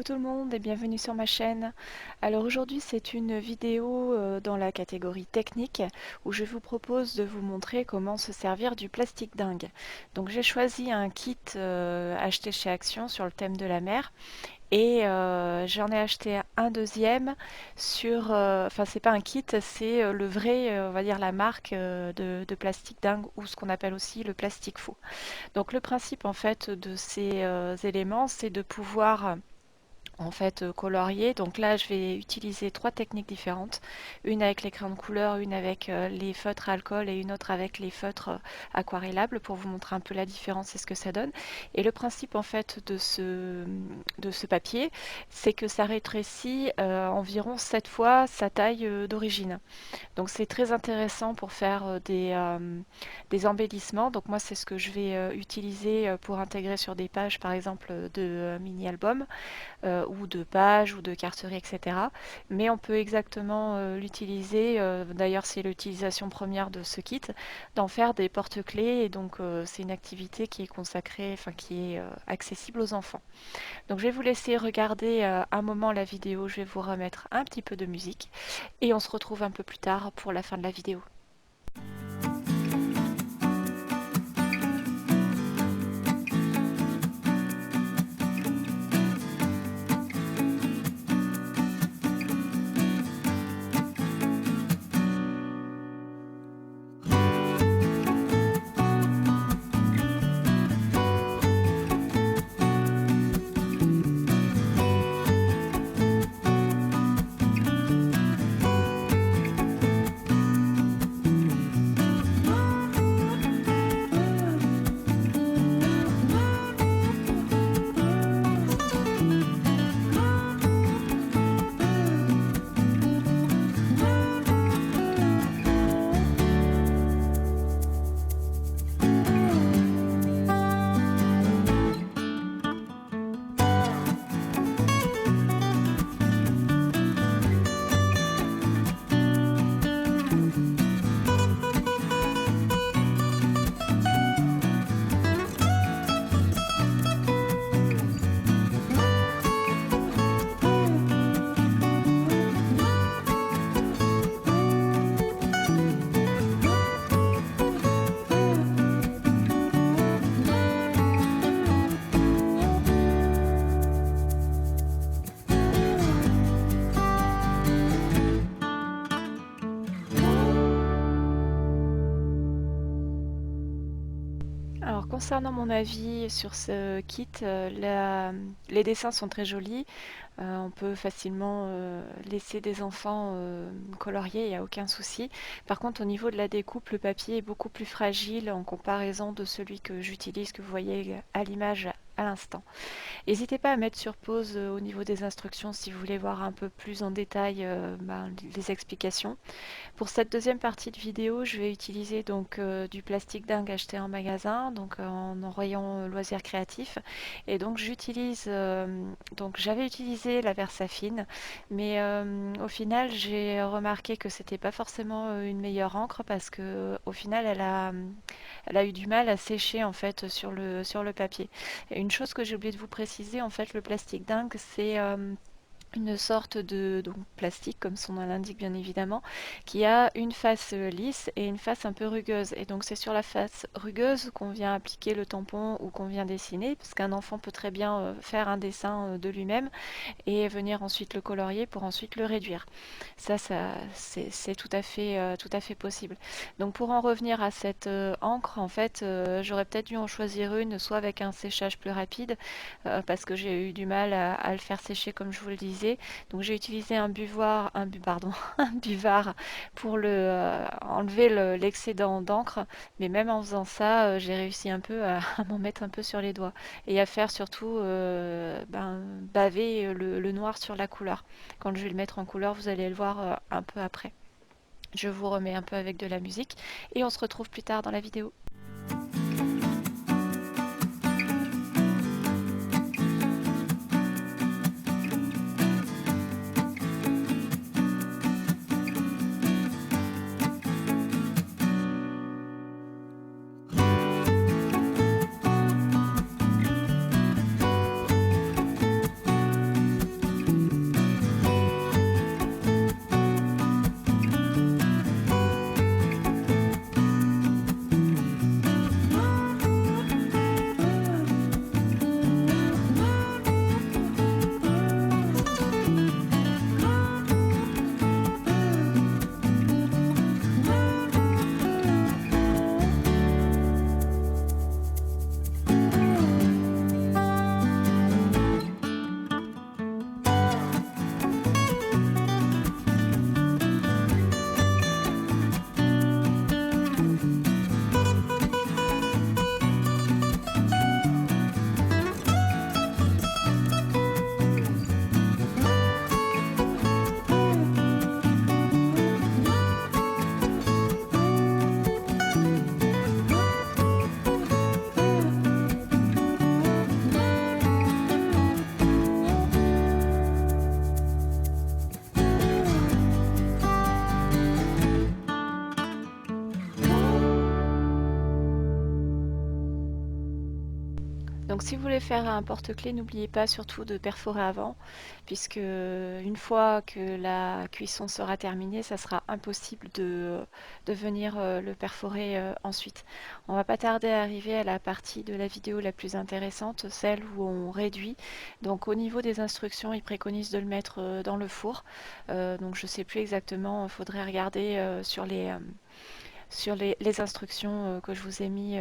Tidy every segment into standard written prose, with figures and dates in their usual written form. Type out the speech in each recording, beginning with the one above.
Coucou tout le monde et bienvenue sur ma chaîne. Alors aujourd'hui c'est une vidéo dans la catégorie technique où je vous propose de vous montrer comment se servir du plastique dingue. Donc j'ai choisi un kit acheté chez Action sur le thème de la mer et j'en ai acheté un deuxième sur, enfin c'est pas un kit, c'est le vrai, on va dire la marque de plastique dingue ou ce qu'on appelle aussi le plastique fou. Donc le principe en fait de ces éléments c'est de pouvoir colorier. Donc là je vais utiliser trois techniques différentes, une avec les crayons de couleur, une avec les feutres à alcool et une autre avec les feutres aquarellables pour vous montrer un peu la différence et ce que ça donne. Et le principe en fait de ce papier, c'est que ça rétrécit environ 7 fois sa taille d'origine. Donc c'est très intéressant pour faire des embellissements. Donc moi c'est ce que je vais utiliser pour intégrer sur des pages par exemple de mini-albums ou de pages ou de carterie, etc. Mais on peut exactement l'utiliser, d'ailleurs c'est l'utilisation première de ce kit, d'en faire des porte-clés et donc c'est une activité qui est consacrée, enfin qui est accessible aux enfants. Donc je vais vous laisser regarder un moment la vidéo, je vais vous remettre un petit peu de musique et on se retrouve un peu plus tard pour la fin de la vidéo. Alors concernant mon avis sur ce kit, les dessins sont très jolis. On peut facilement laisser des enfants colorier, il n'y a aucun souci. Par contre, au niveau de la découpe, le papier est beaucoup plus fragile en comparaison de celui que j'utilise, que vous voyez à l'image à l'instant. N'hésitez pas à mettre sur pause au niveau des instructions si vous voulez voir un peu plus en détail les explications. Pour cette deuxième partie de vidéo, je vais utiliser donc du plastique dingue acheté en magasin, donc en rayon loisirs créatifs. Et donc j'utilise, donc j'avais utilisé la Versafine, mais au final j'ai remarqué que c'était pas forcément une meilleure encre parce que au final elle a eu du mal à sécher en fait sur le papier. Et une chose que j'ai oublié de vous préciser, en fait, le plastique dingue, c'est une sorte de donc, plastique, comme son nom l'indique bien évidemment, qui a une face lisse et une face un peu rugueuse. Et donc c'est sur la face rugueuse qu'on vient appliquer le tampon ou qu'on vient dessiner, parce qu'un enfant peut très bien faire un dessin de lui-même et venir ensuite le colorier pour ensuite le réduire. Ça c'est tout à fait possible. Donc pour en revenir à cette encre, en fait, j'aurais peut-être dû en choisir une, soit avec un séchage plus rapide, parce que j'ai eu du mal à le faire sécher comme je vous le disais. Donc j'ai utilisé un buvard pour enlever l'excédent d'encre. Mais même en faisant ça, j'ai réussi un peu à m'en mettre un peu sur les doigts et à faire surtout baver le noir sur la couleur. Quand je vais le mettre en couleur, vous allez le voir un peu après. Je vous remets un peu avec de la musique et on se retrouve plus tard dans la vidéo. Donc si vous voulez faire un porte-clés, n'oubliez pas surtout de perforer avant, puisque une fois que la cuisson sera terminée, ça sera impossible de venir le perforer ensuite. On va pas tarder à arriver à la partie de la vidéo la plus intéressante, celle où on réduit. Donc au niveau des instructions, ils préconisent de le mettre dans le four. Donc je sais plus exactement, il faudrait regarder sur les instructions que je vous ai mis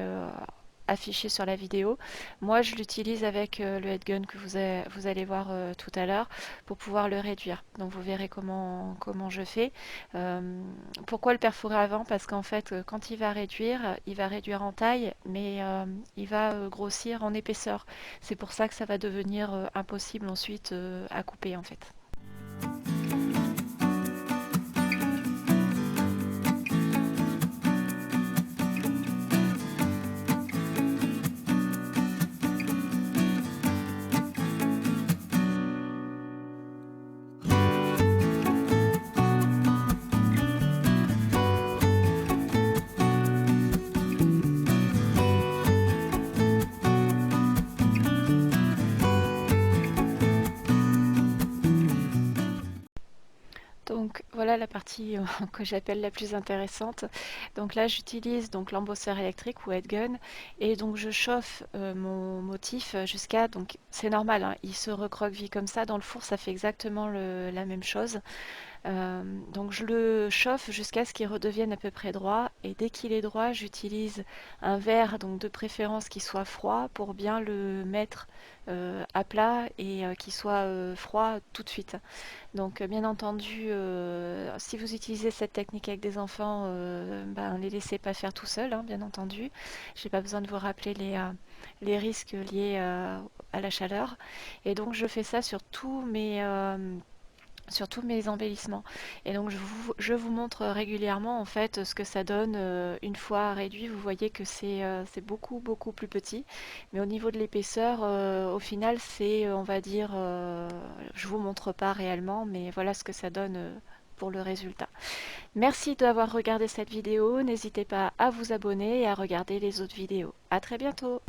affichées sur la vidéo. Moi, je l'utilise avec le headgun que vous allez voir tout à l'heure pour pouvoir le réduire. Donc, vous verrez comment je fais. Euh, Pourquoi le perforer avant? Parce qu'en fait, quand il va réduire en taille, mais il va grossir en épaisseur. C'est pour ça que ça va devenir impossible ensuite à couper en fait. Donc voilà la partie que j'appelle la plus intéressante. Donc là j'utilise donc l'embosseur électrique ou headgun et donc je chauffe mon motif jusqu'à, donc c'est normal, hein, il se recroqueville comme ça dans le four, ça fait exactement la même chose. Donc je le chauffe jusqu'à ce qu'il redevienne à peu près droit et dès qu'il est droit, j'utilise un verre donc de préférence qui soit froid pour bien le mettre à plat et qu'il soit froid tout de suite. Donc bien entendu, si vous utilisez cette technique avec des enfants, ben, ne les laissez pas faire tout seul, hein, bien entendu. Je n'ai pas besoin de vous rappeler les risques liés à la chaleur. Et donc je fais ça sur tous mes embellissements. Et donc je vous montre régulièrement en fait ce que ça donne une fois réduit. Vous voyez que c'est beaucoup beaucoup plus petit. Mais au niveau de l'épaisseur, au final c'est on va dire, je vous montre pas réellement, mais voilà ce que ça donne pour le résultat. Merci d'avoir regardé cette vidéo. N'hésitez pas à vous abonner et à regarder les autres vidéos. À très bientôt.